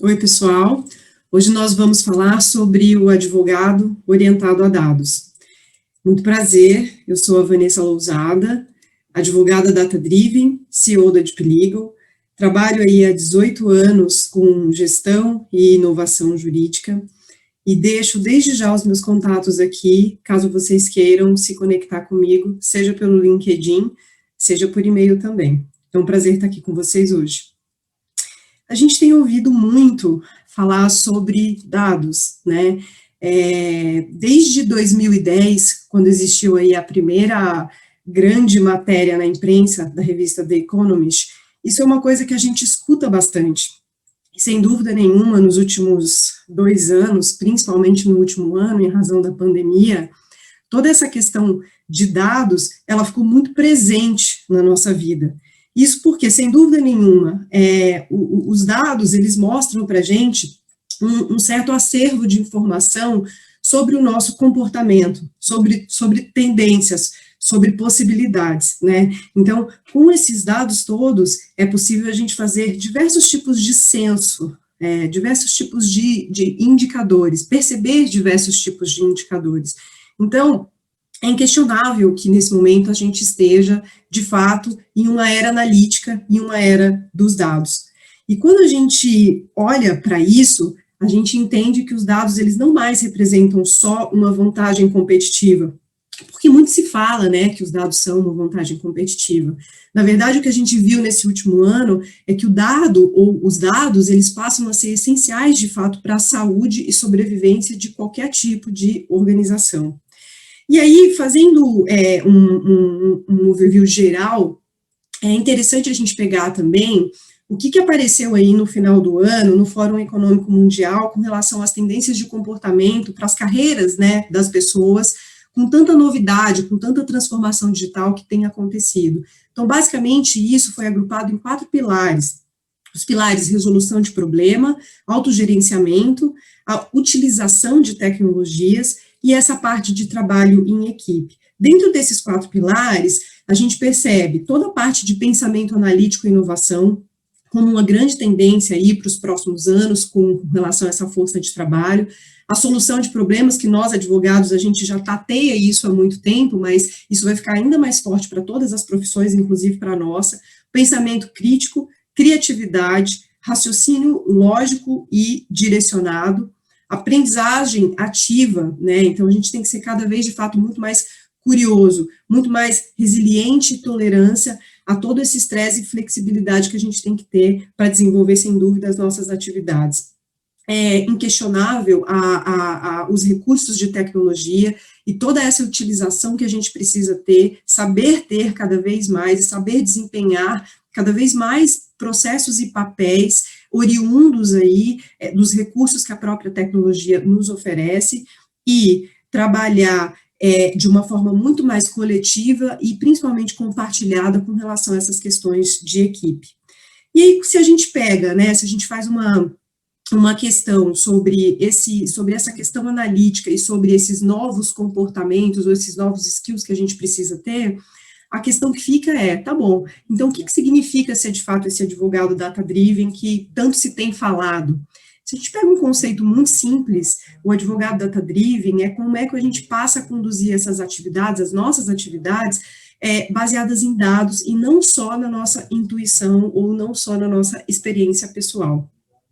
Oi, pessoal. Hoje nós vamos falar sobre o advogado orientado a dados. Muito prazer, eu sou a Vanessa Lousada, advogada data-driven, CEO da Deep Legal. Trabalho aí há 18 anos com gestão e inovação jurídica e deixo desde já os meus contatos aqui, caso vocês queiram se conectar comigo, seja pelo LinkedIn, seja por e-mail também. É um prazer estar aqui com vocês hoje. A gente tem ouvido muito falar sobre dados, né? Desde 2010, quando existiu aí a primeira grande matéria na imprensa da revista The Economist, isso é uma coisa que a gente escuta bastante. E, sem dúvida nenhuma, nos últimos 2 anos, principalmente no último ano, em razão da pandemia, toda essa questão de dados, ela ficou muito presente na nossa vida. Isso porque, sem dúvida nenhuma, os dados, eles mostram para a gente um certo acervo de informação sobre o nosso comportamento, sobre tendências, sobre possibilidades, né? Então, com esses dados todos, é possível a gente fazer diversos tipos de censo, diversos tipos de indicadores, perceber diversos tipos de indicadores. Então, é inquestionável que, nesse momento, a gente esteja, de fato, em uma era analítica, em uma era dos dados. E quando a gente olha para isso, a gente entende que os dados, eles não mais representam só uma vantagem competitiva, porque muito se fala, né, que os dados são uma vantagem competitiva. Na verdade, o que a gente viu nesse último ano é que o dado, ou os dados, eles passam a ser essenciais, de fato, para a saúde e sobrevivência de qualquer tipo de organização. E aí, fazendo um overview geral, é interessante a gente pegar também o que apareceu aí no final do ano, no Fórum Econômico Mundial, com relação às tendências de comportamento para as carreiras, né, das pessoas, com tanta novidade, com tanta transformação digital que tem acontecido. Então, basicamente, isso foi agrupado em 4 pilares. Os pilares: resolução de problema, autogerenciamento, a utilização de tecnologias e essa parte de trabalho em equipe. Dentro desses 4 pilares, a gente percebe toda a parte de pensamento analítico e inovação como uma grande tendência aí para os próximos anos com relação a essa força de trabalho, a solução de problemas que nós, advogados, a gente já tateia isso há muito tempo, mas isso vai ficar ainda mais forte para todas as profissões, inclusive para a nossa, pensamento crítico, criatividade, raciocínio lógico e direcionado, aprendizagem ativa, né? Então a gente tem que ser cada vez, de fato, muito mais curioso, muito mais resiliente e tolerância a todo esse estresse e flexibilidade que a gente tem que ter para desenvolver, sem dúvida, as nossas atividades. É inquestionável os recursos de tecnologia e toda essa utilização que a gente precisa ter, saber ter cada vez mais, saber desempenhar cada vez mais processos e papéis oriundos aí dos recursos que a própria tecnologia nos oferece e trabalhar de uma forma muito mais coletiva e principalmente compartilhada com relação a essas questões de equipe. E aí, se a gente pega, né, se a gente faz uma questão sobre essa questão analítica e sobre esses novos comportamentos ou esses novos skills que a gente precisa ter, a questão que fica tá bom, então o que significa ser de fato esse advogado data-driven que tanto se tem falado? Se a gente pega um conceito muito simples, o advogado data-driven como é que a gente passa a conduzir essas atividades, as nossas atividades, baseadas em dados e não só na nossa intuição ou não só na nossa experiência pessoal.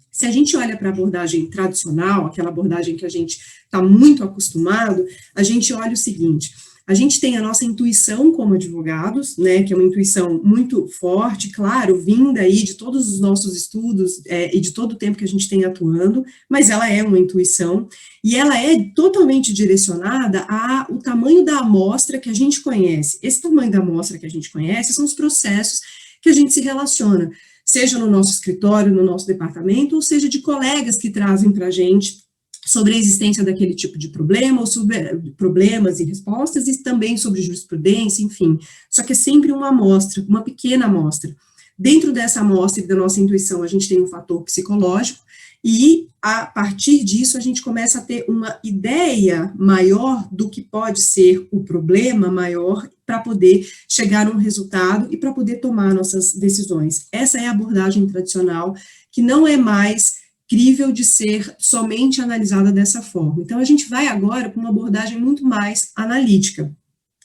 Se a gente olha para a abordagem tradicional, aquela abordagem que a gente está muito acostumado, a gente olha o seguinte: a gente tem a nossa intuição como advogados, né, que é uma intuição muito forte, claro, vinda aí de todos os nossos estudos e de todo o tempo que a gente tem atuando, mas ela é uma intuição, e ela é totalmente direcionada ao tamanho da amostra que a gente conhece. Esse tamanho da amostra que a gente conhece são os processos que a gente se relaciona, seja no nosso escritório, no nosso departamento, ou seja de colegas que trazem para a gente sobre a existência daquele tipo de problema, ou sobre problemas e respostas, e também sobre jurisprudência, enfim. Só que é sempre uma amostra, uma pequena amostra. Dentro dessa amostra e da nossa intuição, a gente tem um fator psicológico, e a partir disso a gente começa a ter uma ideia maior do que pode ser o problema maior para poder chegar a um resultado e para poder tomar nossas decisões. Essa é a abordagem tradicional, que não é mais crível de ser somente analisada dessa forma. Então, a gente vai agora para uma abordagem muito mais analítica,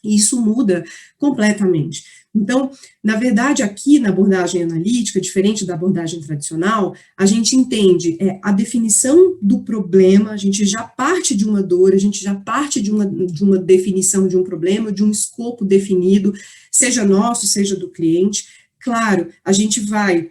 e isso muda completamente. Então, na verdade, aqui na abordagem analítica, diferente da abordagem tradicional, a gente entende a definição do problema, a gente já parte de uma dor, a gente já parte de uma definição de um problema, de um escopo definido, seja nosso, seja do cliente. Claro, a gente vai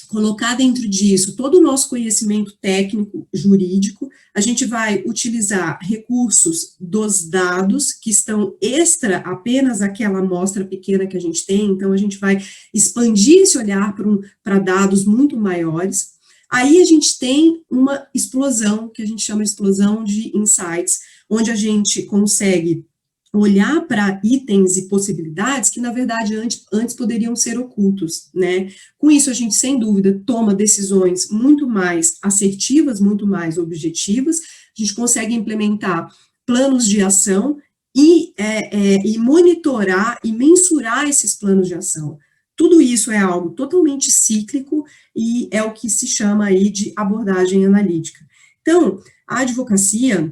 colocar dentro disso todo o nosso conhecimento técnico, jurídico, a gente vai utilizar recursos dos dados, que estão extra apenas aquela amostra pequena que a gente tem, então a gente vai expandir esse olhar para dados muito maiores. Aí a gente tem uma explosão, que a gente chama de explosão de insights, onde a gente consegue olhar para itens e possibilidades que, na verdade, antes poderiam ser ocultos, né? Com isso, a gente, sem dúvida, toma decisões muito mais assertivas, muito mais objetivas, a gente consegue implementar planos de ação e monitorar e mensurar esses planos de ação. Tudo isso é algo totalmente cíclico e é o que se chama aí de abordagem analítica. Então, a advocacia,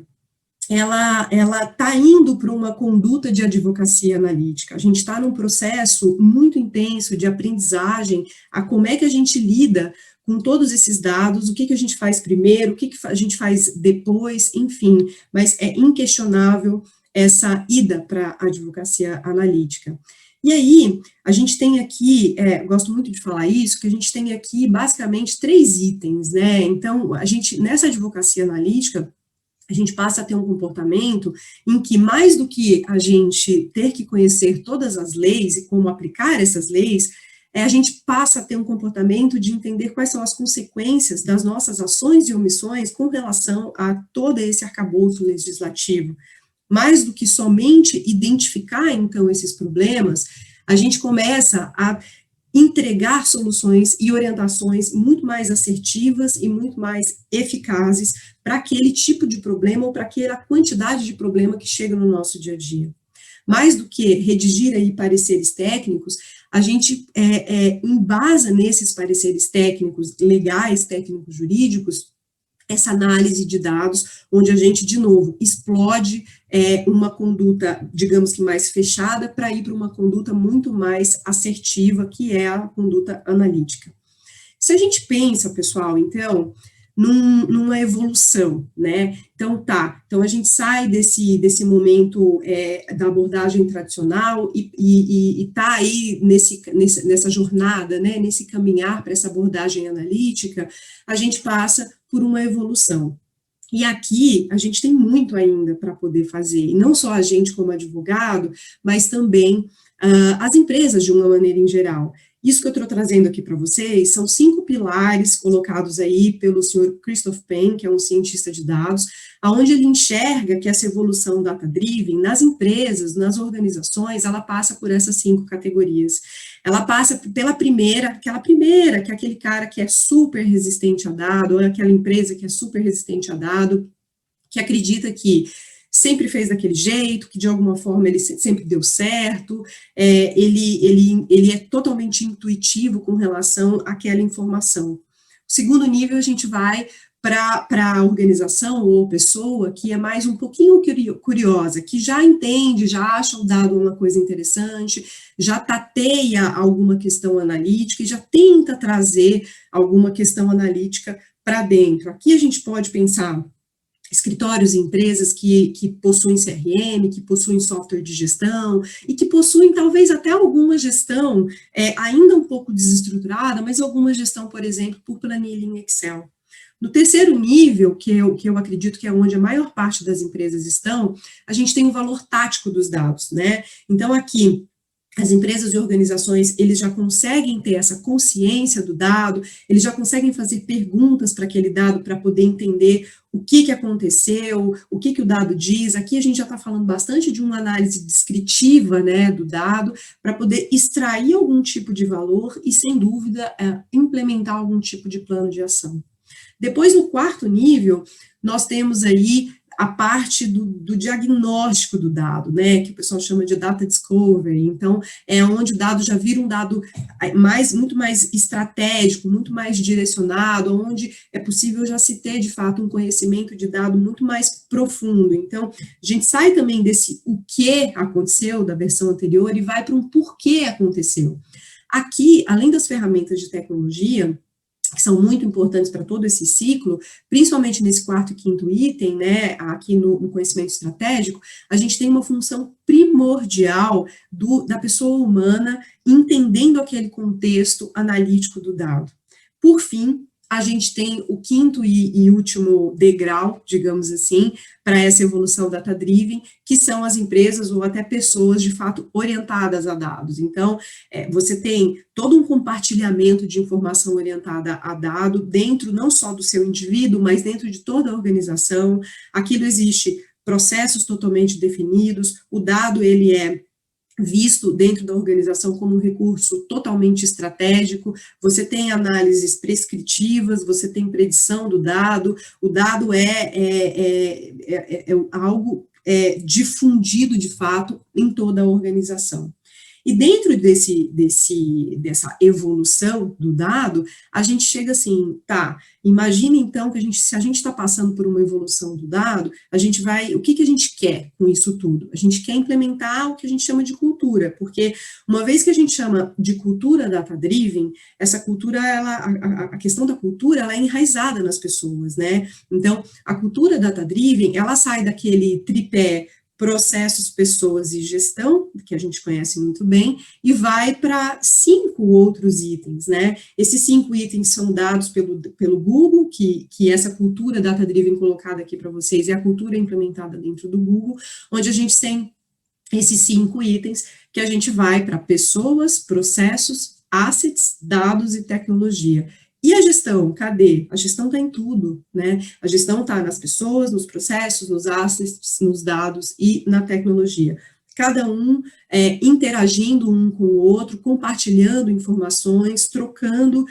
ela está indo para uma conduta de advocacia analítica. A gente está num processo muito intenso de aprendizagem a como é que a gente lida com todos esses dados, o que a gente faz primeiro, o que a gente faz depois, enfim, mas é inquestionável essa ida para a advocacia analítica. E aí, a gente tem aqui, gosto muito de falar isso, que a gente tem aqui basicamente 3 itens, né? Então, a gente, nessa advocacia analítica, a gente passa a ter um comportamento em que, mais do que a gente ter que conhecer todas as leis e como aplicar essas leis, a gente passa a ter um comportamento de entender quais são as consequências das nossas ações e omissões com relação a todo esse arcabouço legislativo. Mais do que somente identificar, então, esses problemas, a gente começa a entregar soluções e orientações muito mais assertivas e muito mais eficazes para aquele tipo de problema ou para aquela quantidade de problema que chega no nosso dia a dia. Mais do que redigir aí pareceres técnicos, a gente embasa nesses pareceres técnicos, legais, técnicos, jurídicos, essa análise de dados, onde a gente, de novo, explode uma conduta, digamos que mais fechada, para ir para uma conduta muito mais assertiva, que é a conduta analítica. Se a gente pensa, pessoal, então, numa evolução, né? Então, então a gente sai desse momento da abordagem tradicional e está aí nessa jornada, né? Nesse caminhar para essa abordagem analítica, a gente passa por uma evolução. E aqui a gente tem muito ainda para poder fazer, e não só a gente como advogado, mas também as empresas de uma maneira em geral. Isso que eu estou trazendo aqui para vocês são 5 pilares colocados aí pelo senhor Christoph Penn, que é um cientista de dados, aonde ele enxerga que essa evolução data-driven nas empresas, nas organizações, ela passa por essas 5 categorias. Ela passa pela primeira, que é aquele cara que é super resistente a dado, ou aquela empresa que é super resistente a dado, que acredita que sempre fez daquele jeito, que de alguma forma ele sempre deu certo, ele é totalmente intuitivo com relação àquela informação. O segundo nível, a gente vai para a organização ou pessoa que é mais um pouquinho curiosa, que já entende, já acha o dado uma coisa interessante, já tateia alguma questão analítica e já tenta trazer alguma questão analítica para dentro. Aqui a gente pode pensar escritórios e empresas que possuem CRM, que possuem software de gestão, e que possuem talvez até alguma gestão ainda um pouco desestruturada, mas alguma gestão, por exemplo, por planilha em Excel. No terceiro nível, que eu acredito que é onde a maior parte das empresas estão, a gente tem o valor tático dos dados, né? Então, aqui, as empresas e organizações, eles já conseguem ter essa consciência do dado, eles já conseguem fazer perguntas para aquele dado para poder entender o que aconteceu, o que o dado diz. Aqui a gente já está falando bastante de uma análise descritiva, né, do dado, para poder extrair algum tipo de valor e, sem dúvida, implementar algum tipo de plano de ação. Depois, no quarto nível, nós temos aí a parte do diagnóstico do dado, né, que o pessoal chama de data discovery. Então, é onde o dado já vira um dado muito mais estratégico, muito mais direcionado, onde é possível já se ter, de fato, um conhecimento de dado muito mais profundo. Então, a gente sai também desse o que aconteceu da versão anterior e vai para um porquê aconteceu. Aqui, além das ferramentas de tecnologia, que são muito importantes para todo esse ciclo, principalmente nesse quarto e quinto item, né, aqui no conhecimento estratégico, a gente tem uma função primordial da pessoa humana entendendo aquele contexto analítico do dado. Por fim, a gente tem o quinto e último degrau, digamos assim, para essa evolução data-driven, que são as empresas ou até pessoas, de fato, orientadas a dados. Então, você tem todo um compartilhamento de informação orientada a dado dentro não só do seu indivíduo, mas dentro de toda a organização. Aquilo existe processos totalmente definidos, o dado, ele é visto dentro da organização como um recurso totalmente estratégico, você tem análises prescritivas, você tem predição do dado, o dado é algo difundido, de fato, em toda a organização. E dentro dessa evolução do dado, a gente chega assim, tá, imagina então que se a gente está passando por uma evolução do dado, o que a gente quer com isso tudo? A gente quer implementar o que a gente chama de cultura, porque uma vez que a gente chama de cultura data-driven, essa cultura, a questão da cultura, ela é enraizada nas pessoas, né? Então, a cultura data-driven, ela sai daquele tripé processos, pessoas e gestão, que a gente conhece muito bem, e vai para 5 outros itens, né? Esses 5 itens são dados pelo Google, que essa cultura data-driven colocada aqui para vocês é a cultura implementada dentro do Google, onde a gente tem esses 5 itens que a gente vai para pessoas, processos, assets, dados e tecnologia. E a gestão, cadê? A gestão está em tudo, né? A gestão está nas pessoas, nos processos, nos assets, nos dados e na tecnologia. Cada um interagindo um com o outro, compartilhando informações, trocando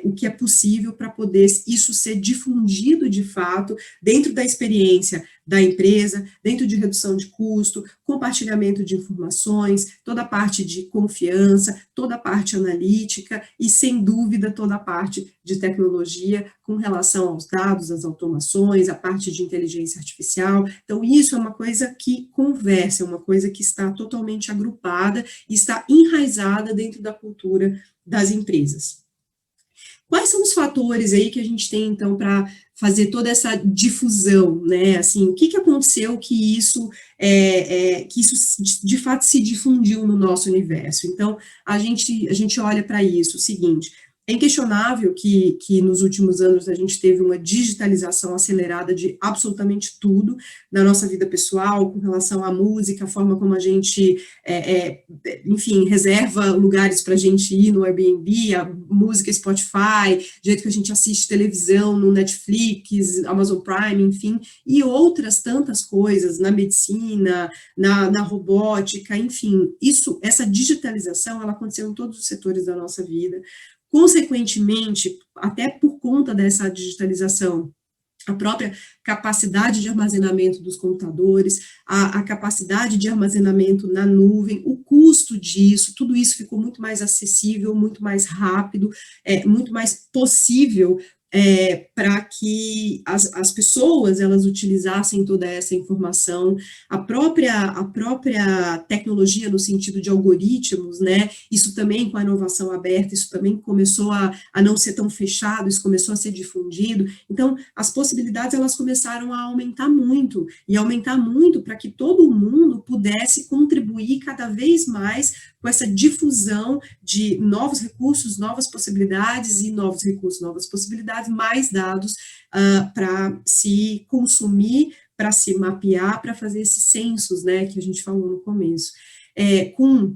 o que é possível para poder isso ser difundido de fato dentro da experiência da empresa, dentro de redução de custo, compartilhamento de informações, toda a parte de confiança, toda a parte analítica e, sem dúvida, toda a parte de tecnologia com relação aos dados, às automações, a parte de inteligência artificial. Então, isso é uma coisa que conversa, é uma coisa que está totalmente agrupada e está enraizada dentro da cultura das empresas. Quais são os fatores aí que a gente tem, então, para fazer toda essa difusão, né? Assim, o que aconteceu que isso de fato se difundiu no nosso universo? Então, a gente olha para isso, o seguinte: é inquestionável que nos últimos anos a gente teve uma digitalização acelerada de absolutamente tudo na nossa vida pessoal, com relação à música, a forma como a gente, enfim, reserva lugares para a gente ir no Airbnb, a música Spotify, do jeito que a gente assiste televisão no Netflix, Amazon Prime, enfim, e outras tantas coisas, na medicina, na robótica, enfim, essa digitalização, ela aconteceu em todos os setores da nossa vida. Consequentemente, até por conta dessa digitalização, a própria capacidade de armazenamento dos computadores, a capacidade de armazenamento na nuvem, o custo disso, tudo isso ficou muito mais acessível, muito mais rápido, muito mais possível para que as pessoas, elas utilizassem toda essa informação, a própria tecnologia no sentido de algoritmos, né, isso também com a inovação aberta, isso também começou a não ser tão fechado, isso começou a ser difundido, então as possibilidades, elas começaram a aumentar muito para que todo mundo pudesse contribuir cada vez mais com essa difusão de novos recursos, novas possibilidades, e novos recursos, novas possibilidades, mais dados para se consumir, para se mapear, para fazer esses censos, né, que a gente falou no começo. Com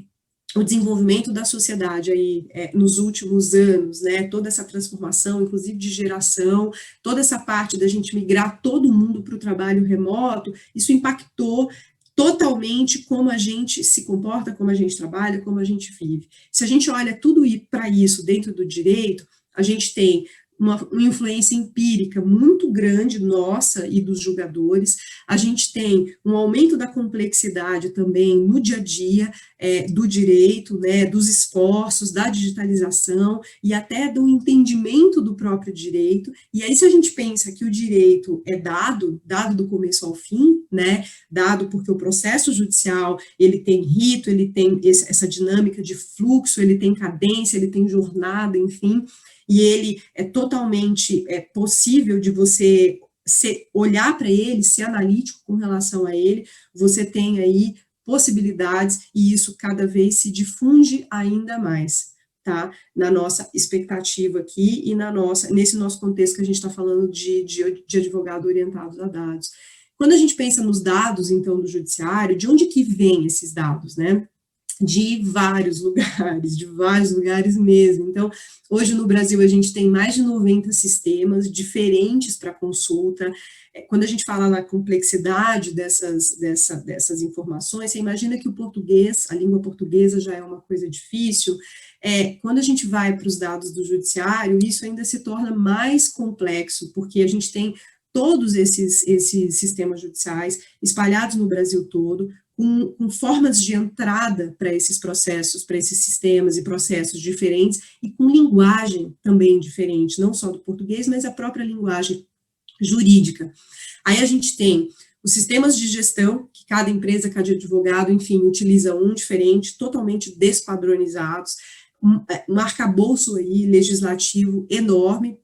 o desenvolvimento da sociedade aí nos últimos anos, né, toda essa transformação, inclusive de geração, toda essa parte da gente migrar todo mundo para o trabalho remoto, isso impactou totalmente como a gente se comporta, como a gente trabalha, como a gente vive. Se a gente olha tudo para isso dentro do direito, a gente tem uma influência empírica muito grande nossa e dos julgadores, a gente tem um aumento da complexidade também no dia a dia do direito, né, dos esforços, da digitalização e até do entendimento do próprio direito, e aí se a gente pensa que o direito é dado do começo ao fim, né, dado porque o processo judicial, ele tem rito, ele tem essa dinâmica de fluxo, ele tem cadência, ele tem jornada, enfim, e ele é totalmente possível de você olhar para ele, ser analítico com relação a ele, você tem aí possibilidades, e isso cada vez se difunde ainda mais, tá? Na nossa expectativa aqui e nesse nosso contexto que a gente está falando de advogado orientado a dados. Quando a gente pensa nos dados, então, do judiciário, de onde que vêm esses dados, né? De vários lugares mesmo. Então, hoje no Brasil a gente tem mais de 90 sistemas diferentes para consulta. Quando a gente fala na complexidade dessas informações, você imagina que o português, a língua portuguesa já é uma coisa difícil. Quando a gente vai para os dados do judiciário, isso ainda se torna mais complexo, porque a gente tem todos esses sistemas judiciais espalhados no Brasil todo, com formas de entrada para esses processos, para esses sistemas e processos diferentes, e com linguagem também diferente, não só do português, mas a própria linguagem jurídica. Aí a gente tem os sistemas de gestão, que cada empresa, cada advogado, enfim, utiliza um diferente, totalmente despadronizados, um arcabouço aí legislativo enorme.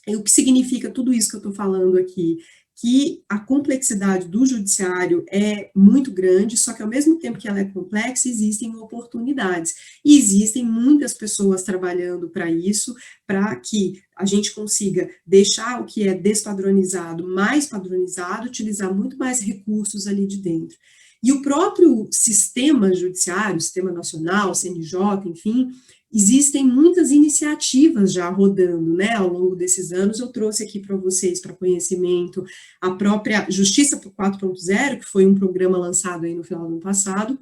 E o que significa tudo isso que eu estou falando aqui? Que a complexidade do judiciário é muito grande, só que ao mesmo tempo que ela é complexa, existem oportunidades, e existem muitas pessoas trabalhando para isso, para que a gente consiga deixar o que é despadronizado mais padronizado, utilizar muito mais recursos ali de dentro. E o próprio sistema judiciário, sistema nacional, CNJ, enfim, existem muitas iniciativas já rodando, né, ao longo desses anos. Eu trouxe aqui para vocês, para conhecimento, a própria Justiça 4.0, que foi um programa lançado aí no final do ano passado,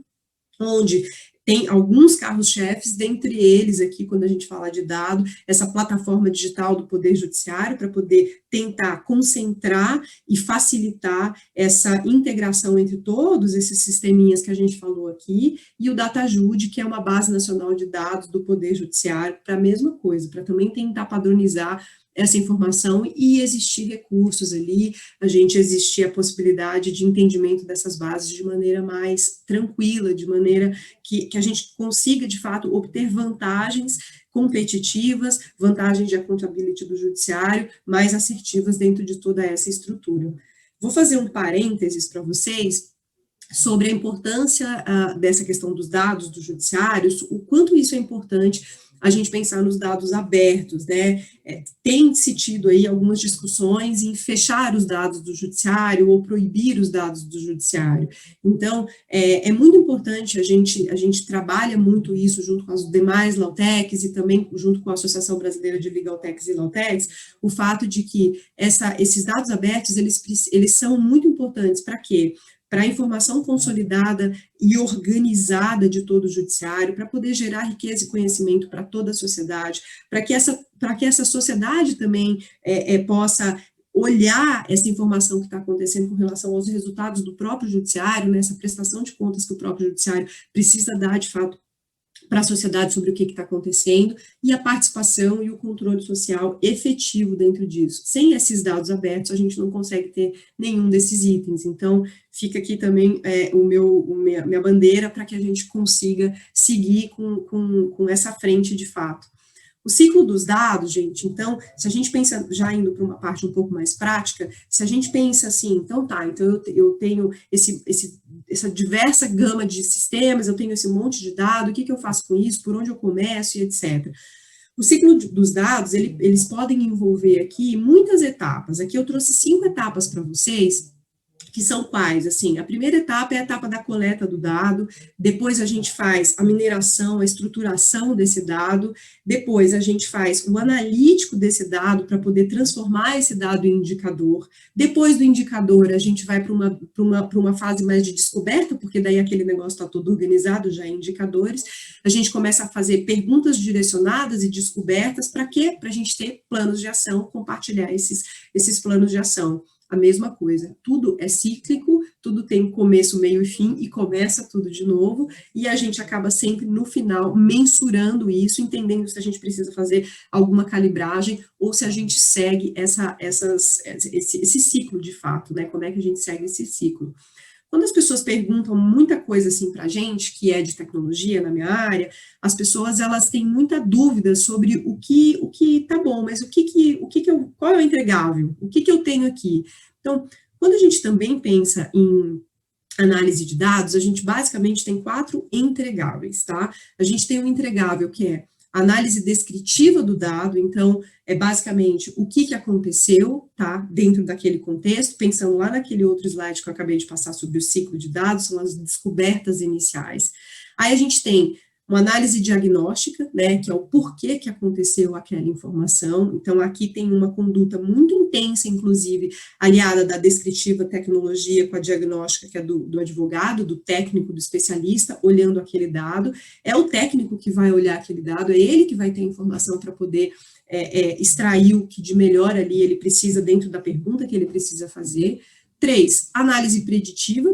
onde tem alguns carros-chefes, dentre eles aqui, quando a gente fala de dado, essa plataforma digital do Poder Judiciário, para poder tentar concentrar e facilitar essa integração entre todos esses sisteminhas que a gente falou aqui, e o DataJude, que é uma base nacional de dados do Poder Judiciário, para a mesma coisa, para também tentar padronizar essa informação e existir recursos ali, existir a possibilidade de entendimento dessas bases de maneira mais tranquila, de maneira que a gente consiga, de fato, obter vantagens competitivas, vantagens de accountability do judiciário, mais assertivas dentro de toda essa estrutura. Vou fazer um parênteses para vocês sobre a importância dessa questão dos dados do judiciário, o quanto isso é importante a gente pensar nos dados abertos, né? Tem-se tido aí algumas discussões em fechar os dados do judiciário ou proibir os dados do judiciário. Então, é muito importante, a gente trabalha muito isso junto com as demais Lautechs e também junto com a Associação Brasileira de Legaltechs e Lautechs, o fato de que esses dados abertos, eles são muito importantes para quê? Para a informação consolidada e organizada de todo o judiciário, para poder gerar riqueza e conhecimento para toda a sociedade, para que essa sociedade também possa olhar essa informação que está acontecendo com relação aos resultados do próprio judiciário, nessa prestação de contas que o próprio judiciário precisa dar, de fato, para a sociedade sobre o que está acontecendo, e a participação e o controle social efetivo dentro disso. Sem esses dados abertos, a gente não consegue ter nenhum desses itens. Então, fica aqui também minha bandeira para que a gente consiga seguir com essa frente de fato. O ciclo dos dados, gente, então, se a gente pensa, já indo para uma parte um pouco mais prática, se a gente pensa assim, então eu tenho essa diversa gama de sistemas, eu tenho esse monte de dados, o que eu faço com isso, por onde eu começo e etc. O ciclo dos dados, eles podem envolver aqui muitas etapas. Aqui eu trouxe 5 etapas para vocês, que são quais? Assim, a primeira etapa é a etapa da coleta do dado, depois a gente faz a mineração, a estruturação desse dado, depois a gente faz o analítico desse dado para poder transformar esse dado em indicador, depois do indicador a gente vai para uma fase mais de descoberta, porque daí aquele negócio está todo organizado já em indicadores, a gente começa a fazer perguntas direcionadas e descobertas, para quê? Para a gente ter planos de ação, compartilhar esses planos de ação. A mesma coisa, tudo é cíclico, tudo tem começo, meio e fim, e começa tudo de novo, e a gente acaba sempre, no final, mensurando isso, entendendo se a gente precisa fazer alguma calibragem, ou se a gente segue esse ciclo de fato, né, como é que a gente segue esse ciclo. Quando as pessoas perguntam muita coisa assim para a gente, que é de tecnologia na minha área, as pessoas elas têm muita dúvida sobre o que tá bom, mas qual é o entregável? O que eu tenho aqui? Então, quando a gente também pensa em análise de dados, a gente basicamente tem 4 entregáveis, tá? A gente tem um entregável que é análise descritiva do dado, então, é basicamente o que aconteceu, tá, dentro daquele contexto, pensando lá naquele outro slide que eu acabei de passar sobre o ciclo de dados, são as descobertas iniciais. Aí a gente tem uma análise diagnóstica, né, que é o porquê que aconteceu aquela informação, então aqui tem uma conduta muito intensa, inclusive, aliada da descritiva tecnologia com a diagnóstica, que é do advogado, do técnico, do especialista, olhando aquele dado, é o técnico que vai olhar aquele dado, é ele que vai ter informação para poder extrair o que de melhor ali ele precisa dentro da pergunta que ele precisa fazer. 3, análise preditiva,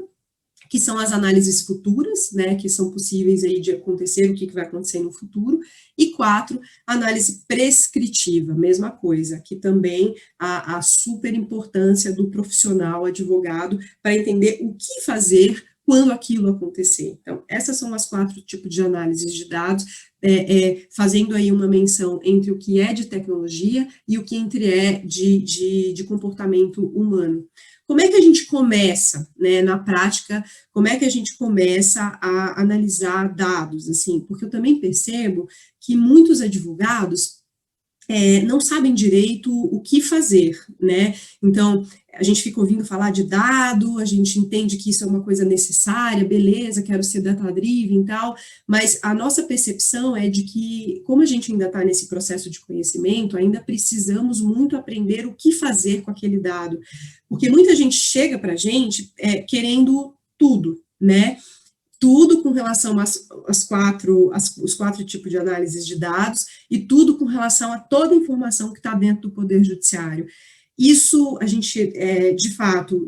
que são as análises futuras, né, que são possíveis aí de acontecer, o que vai acontecer no futuro, e 4, análise prescritiva, mesma coisa, que também a super importância do profissional advogado para entender o que fazer quando aquilo acontecer. Então, essas são as 4 tipos de análises de dados, fazendo aí uma menção entre o que é de tecnologia e o que é de comportamento humano. Como é que a gente começa, né, na prática, como é que a gente começa a analisar dados, assim, porque eu também percebo que muitos advogados não sabem direito o que fazer, né, então, a gente fica ouvindo falar de dado, a gente entende que isso é uma coisa necessária, beleza, quero ser data-driven e tal, mas a nossa percepção é de que, como a gente ainda está nesse processo de conhecimento, ainda precisamos muito aprender o que fazer com aquele dado, porque muita gente chega para a gente querendo tudo, né, tudo com relação os 4 tipos de análises de dados e tudo com relação a toda a informação que está dentro do Poder Judiciário. Isso, a gente, de fato,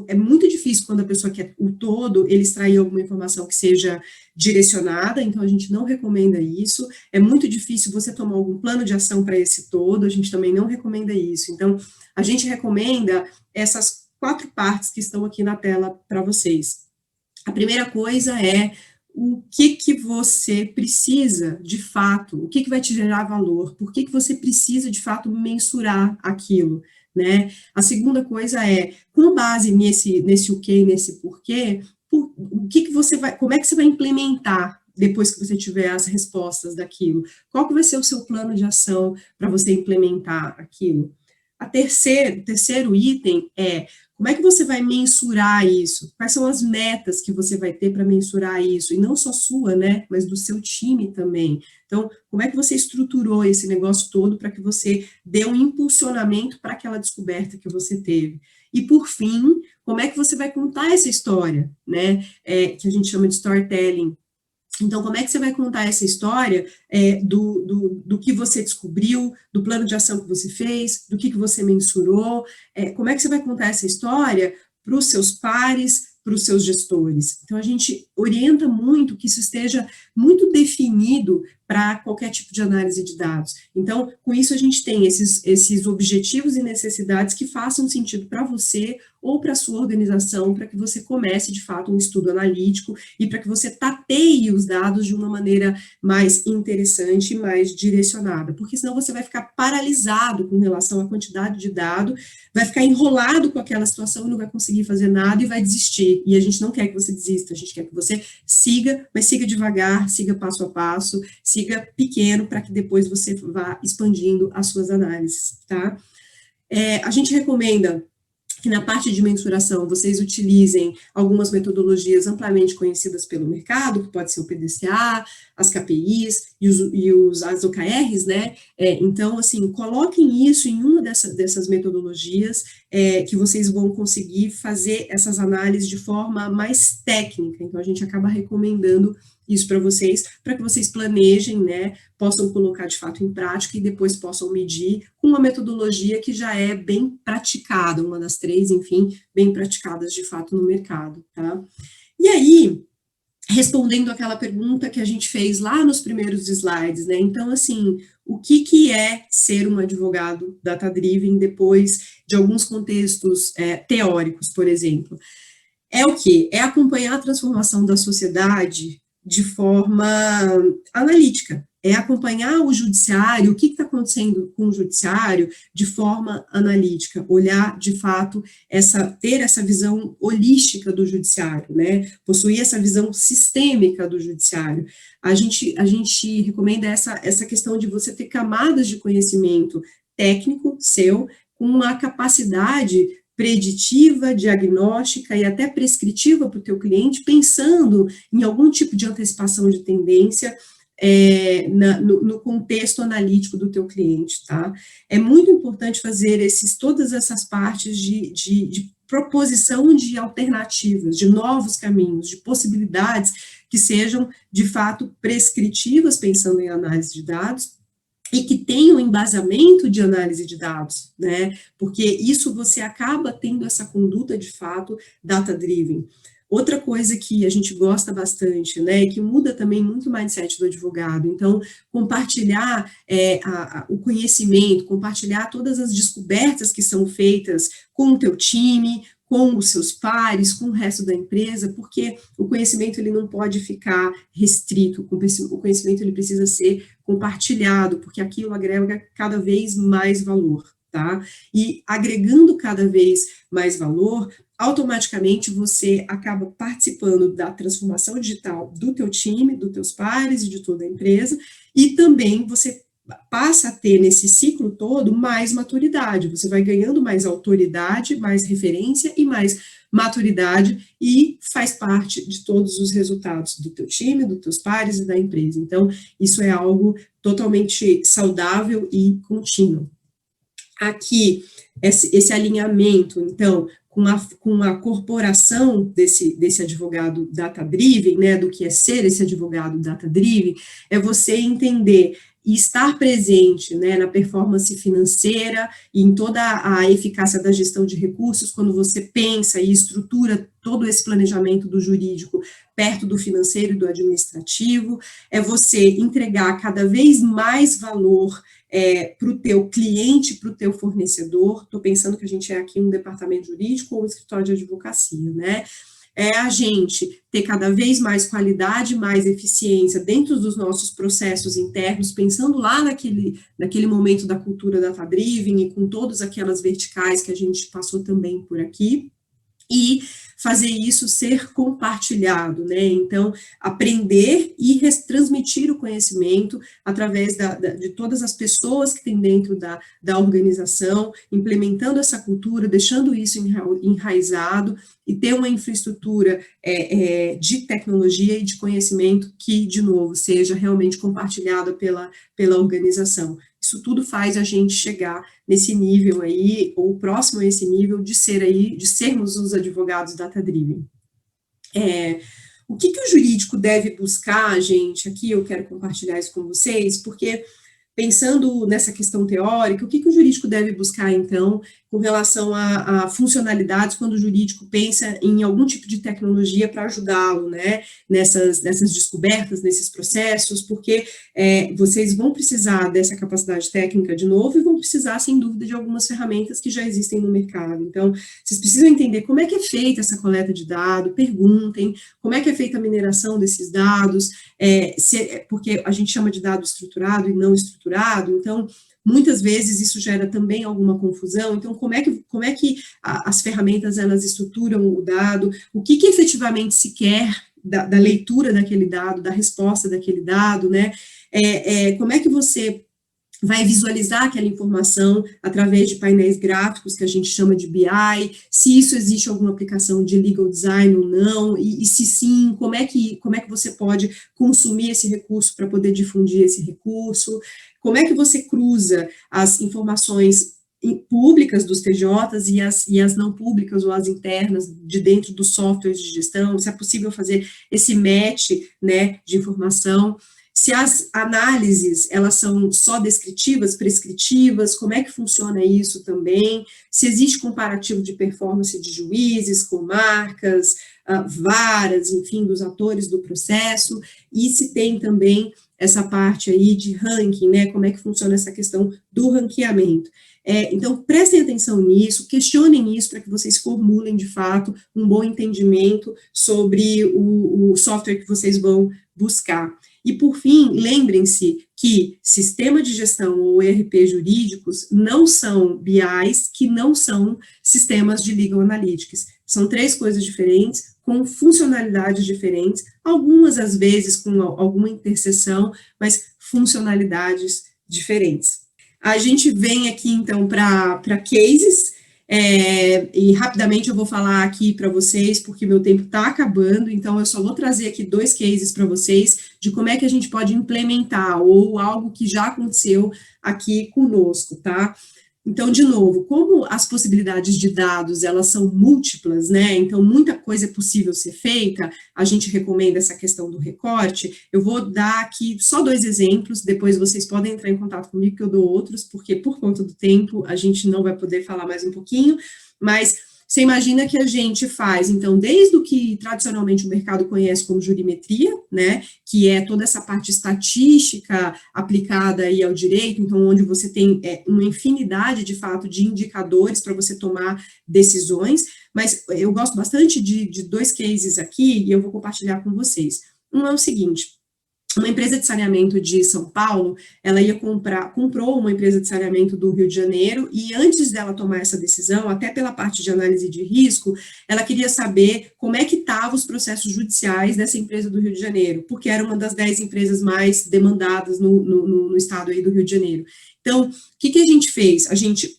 é muito difícil quando a pessoa quer o todo, ele extrair alguma informação que seja direcionada, então a gente não recomenda isso, é muito difícil você tomar algum plano de ação para esse todo, a gente também não recomenda isso, então a gente recomenda essas 4 partes que estão aqui na tela para vocês. A primeira coisa é o que você precisa, de fato, o que vai te gerar valor, por que você precisa, de fato, mensurar aquilo, né? A segunda coisa é, com base nesse o que, nesse porquê, como é que você vai implementar depois que você tiver as respostas daquilo? Qual que vai ser o seu plano de ação para você implementar aquilo? O terceiro item é, como é que você vai mensurar isso? Quais são as metas que você vai ter para mensurar isso? E não só sua, né, mas do seu time também. Então, como é que você estruturou esse negócio todo para que você dê um impulsionamento para aquela descoberta que você teve? E, por fim, como é que você vai contar essa história, né, que a gente chama de storytelling? Então, como é que você vai contar essa história do que você descobriu, do plano de ação que você fez, do que você mensurou, como é que você vai contar essa história para os seus pares, para os seus gestores? Então, a gente orienta muito que isso esteja muito definido para qualquer tipo de análise de dados. Então, com isso, a gente tem esses objetivos e necessidades que façam sentido para você ou para a sua organização, para que você comece, de fato, um estudo analítico e para que você tateie os dados de uma maneira mais interessante e mais direcionada, porque senão você vai ficar paralisado com relação à quantidade de dado, vai ficar enrolado com aquela situação e não vai conseguir fazer nada e vai desistir, e a gente não quer que você desista, a gente quer que você siga, mas siga devagar, siga passo a passo, siga pequeno, para que depois você vá expandindo as suas análises, tá? A gente recomenda que na parte de mensuração vocês utilizem algumas metodologias amplamente conhecidas pelo mercado, que pode ser o PDCA, as KPIs as OKRs, né? Então, assim, coloquem isso em uma dessas metodologias que vocês vão conseguir fazer essas análises de forma mais técnica. Então, a gente acaba recomendando isso para que vocês planejem, né, possam colocar de fato em prática e depois possam medir com uma metodologia que já é bem praticada, uma das três, enfim, bem praticadas de fato no mercado, tá? E aí, respondendo aquela pergunta que a gente fez lá nos primeiros slides, né, então, assim, o que é ser um advogado data-driven depois de alguns contextos teóricos, por exemplo? É o quê? É acompanhar a transformação da sociedade de forma analítica, é acompanhar o judiciário, o que está acontecendo com o judiciário de forma analítica, olhar de fato, ter essa visão holística do judiciário, né, possuir essa visão sistêmica do judiciário. A gente recomenda essa questão de você ter camadas de conhecimento técnico seu, com a capacidade preditiva, diagnóstica e até prescritiva para o teu cliente, pensando em algum tipo de antecipação de tendência no contexto analítico do teu cliente, tá? É muito importante fazer todas essas partes de proposição de alternativas, de novos caminhos, de possibilidades que sejam, de fato, prescritivas, pensando em análise de dados, e que tenham embasamento de análise de dados, né, porque isso você acaba tendo essa conduta, de fato, data-driven. Outra coisa que a gente gosta bastante, né, e que muda também muito o mindset do advogado, então, compartilhar o conhecimento, compartilhar todas as descobertas que são feitas com o teu time, com os seus pares, com o resto da empresa, porque o conhecimento ele não pode ficar restrito, o conhecimento ele precisa ser compartilhado, porque aquilo agrega cada vez mais valor, tá? E agregando cada vez mais valor, automaticamente você acaba participando da transformação digital do teu time, dos teus pares e de toda a empresa, e também você passa a ter nesse ciclo todo mais maturidade, você vai ganhando mais autoridade, mais referência e mais maturidade e faz parte de todos os resultados do teu time, dos teus pares e da empresa. Então, isso é algo totalmente saudável e contínuo. Aqui, esse alinhamento, então, com a corporação desse advogado data-driven, né, do que é ser esse advogado data-driven, é você entender e estar presente, né, na performance financeira e em toda a eficácia da gestão de recursos, quando você pensa e estrutura todo esse planejamento do jurídico perto do financeiro e do administrativo, é você entregar cada vez mais valor para o teu cliente, para o teu fornecedor. Estou pensando que a gente é aqui um departamento jurídico ou um escritório de advocacia, né? É a gente ter cada vez mais qualidade, mais eficiência dentro dos nossos processos internos, pensando lá naquele momento da cultura data-driven e com todas aquelas verticais que a gente passou também por aqui, e fazer isso ser compartilhado, né, então, aprender e transmitir o conhecimento através de todas as pessoas que tem dentro da organização, implementando essa cultura, deixando isso enraizado, e ter uma infraestrutura de tecnologia e de conhecimento que, de novo, seja realmente compartilhada pela organização. Isso tudo faz a gente chegar nesse nível aí, ou próximo a esse nível de sermos os advogados data-driven. O que o jurídico deve buscar, gente, aqui eu quero compartilhar isso com vocês, porque pensando nessa questão teórica, o que o jurídico deve buscar, então, com relação a funcionalidades, quando o jurídico pensa em algum tipo de tecnologia para ajudá-lo, né, nessas descobertas, nesses processos, porque vocês vão precisar dessa capacidade técnica de novo e vão precisar, sem dúvida, de algumas ferramentas que já existem no mercado. Então, vocês precisam entender como é que é feita essa coleta de dados, perguntem como é que é feita a mineração desses dados, porque a gente chama de dado estruturado e não estruturado, então, muitas vezes isso gera também alguma confusão. Então, como é que as ferramentas, elas estruturam o dado, o que efetivamente se quer da leitura daquele dado, da resposta daquele dado, né, como é que você vai visualizar aquela informação através de painéis gráficos, que a gente chama de BI, se isso existe alguma aplicação de legal design ou não, e se sim, como é que você pode consumir esse recurso para poder difundir esse recurso, como é que você cruza as informações públicas dos TJs e as não públicas ou as internas de dentro dos softwares de gestão, se é possível fazer esse match, né, de informação, se as análises, elas são só descritivas, prescritivas, como é que funciona isso também, se existe comparativo de performance de juízes, comarcas, varas, enfim, dos atores do processo, e se tem também essa parte aí de ranking, né, como é que funciona essa questão do ranqueamento. Então, prestem atenção nisso, questionem isso para que vocês formulem, de fato, um bom entendimento sobre o software que vocês vão buscar. E, por fim, lembrem-se que sistema de gestão ou ERP jurídicos não são BIs, que não são sistemas de legal analytics. São 3 coisas diferentes, com funcionalidades diferentes, algumas, às vezes, com alguma interseção, mas funcionalidades diferentes. A gente vem aqui, então, para cases, e rapidamente eu vou falar aqui para vocês, porque meu tempo está acabando, então eu só vou trazer aqui 2 cases para vocês, de como é que a gente pode implementar, ou algo que já aconteceu aqui conosco, tá? Então, de novo, como as possibilidades de dados, elas são múltiplas, né, então muita coisa é possível ser feita, a gente recomenda essa questão do recorte, eu vou dar aqui só 2 exemplos, depois vocês podem entrar em contato comigo que eu dou outros, porque por conta do tempo a gente não vai poder falar mais um pouquinho, mas você imagina que a gente faz, então, desde o que tradicionalmente o mercado conhece como jurimetria, né, que é toda essa parte estatística aplicada aí ao direito, então, onde você tem uma infinidade, de fato, de indicadores para você tomar decisões, mas eu gosto bastante de 2 cases aqui, e eu vou compartilhar com vocês. Um é o seguinte: uma empresa de saneamento de São Paulo, ela comprou uma empresa de saneamento do Rio de Janeiro, e antes dela tomar essa decisão, até pela parte de análise de risco, ela queria saber como é que estavam os processos judiciais dessa empresa do Rio de Janeiro, porque era uma das 10 empresas mais demandadas no estado aí do Rio de Janeiro. Então, o que a gente fez? A gente,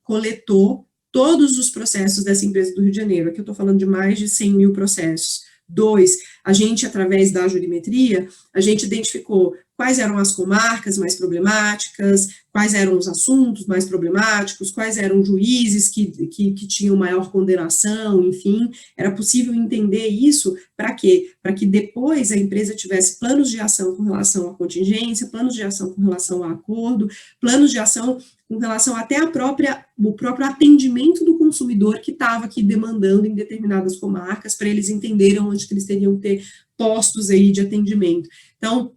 coletou todos os processos dessa empresa do Rio de Janeiro, aqui eu estou falando de mais de 100 mil processos. 2, a gente, através da jurimetria, a gente identificou quais eram as comarcas mais problemáticas, quais eram os assuntos mais problemáticos, quais eram juízes que tinham maior condenação, enfim, era possível entender isso para quê? Para que depois a empresa tivesse planos de ação com relação à contingência, planos de ação com relação a acordo, planos de ação com relação até o próprio atendimento do consumidor que estava aqui demandando em determinadas comarcas, para eles entenderem onde que eles teriam que ter postos aí de atendimento. Então,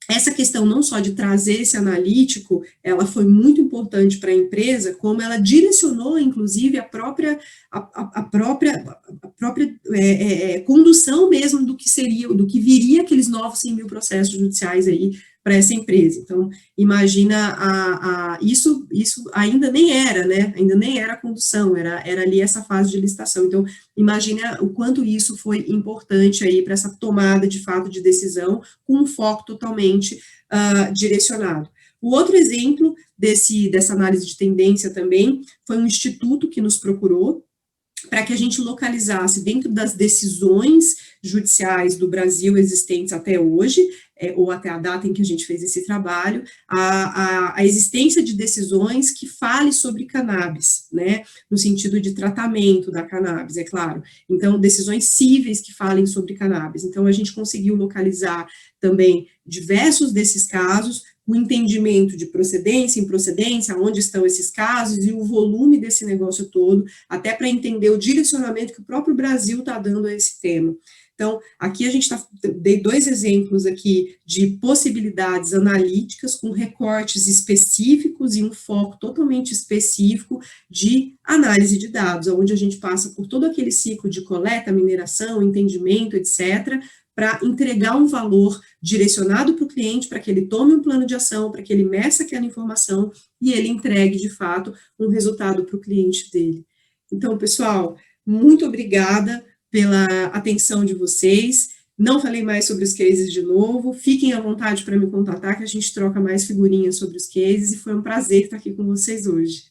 essa questão não só de trazer esse analítico, ela foi muito importante para a empresa, como ela direcionou, inclusive, a própria condução mesmo do que seria, do que viria aqueles novos 100 mil processos judiciais aí para essa empresa. Então, imagina, isso ainda nem era, né, ainda nem era a condução, era ali essa fase de licitação. Então, imagina o quanto isso foi importante aí para essa tomada, de fato, de decisão, com um foco totalmente direcionado. O outro exemplo dessa análise de tendência também foi um instituto que nos procurou, para que a gente localizasse dentro das decisões judiciais do Brasil existentes até hoje, ou até a data em que a gente fez esse trabalho, a existência de decisões que falem sobre cannabis, né, no sentido de tratamento da cannabis, é claro. Então, decisões cíveis que falem sobre cannabis. Então, a gente conseguiu localizar também diversos desses casos, o entendimento de procedência, improcedência, onde estão esses casos e o volume desse negócio todo, até para entender o direcionamento que o próprio Brasil está dando a esse tema. Então, aqui a gente dei 2 exemplos aqui de possibilidades analíticas com recortes específicos e um foco totalmente específico de análise de dados, onde a gente passa por todo aquele ciclo de coleta, mineração, entendimento, etc., para entregar um valor direcionado para o cliente, para que ele tome um plano de ação, para que ele meça aquela informação e ele entregue, de fato, um resultado para o cliente dele. Então, pessoal, muito obrigada pela atenção de vocês. Não falei mais sobre os cases de novo, fiquem à vontade para me contatar, que a gente troca mais figurinhas sobre os cases, e foi um prazer estar aqui com vocês hoje.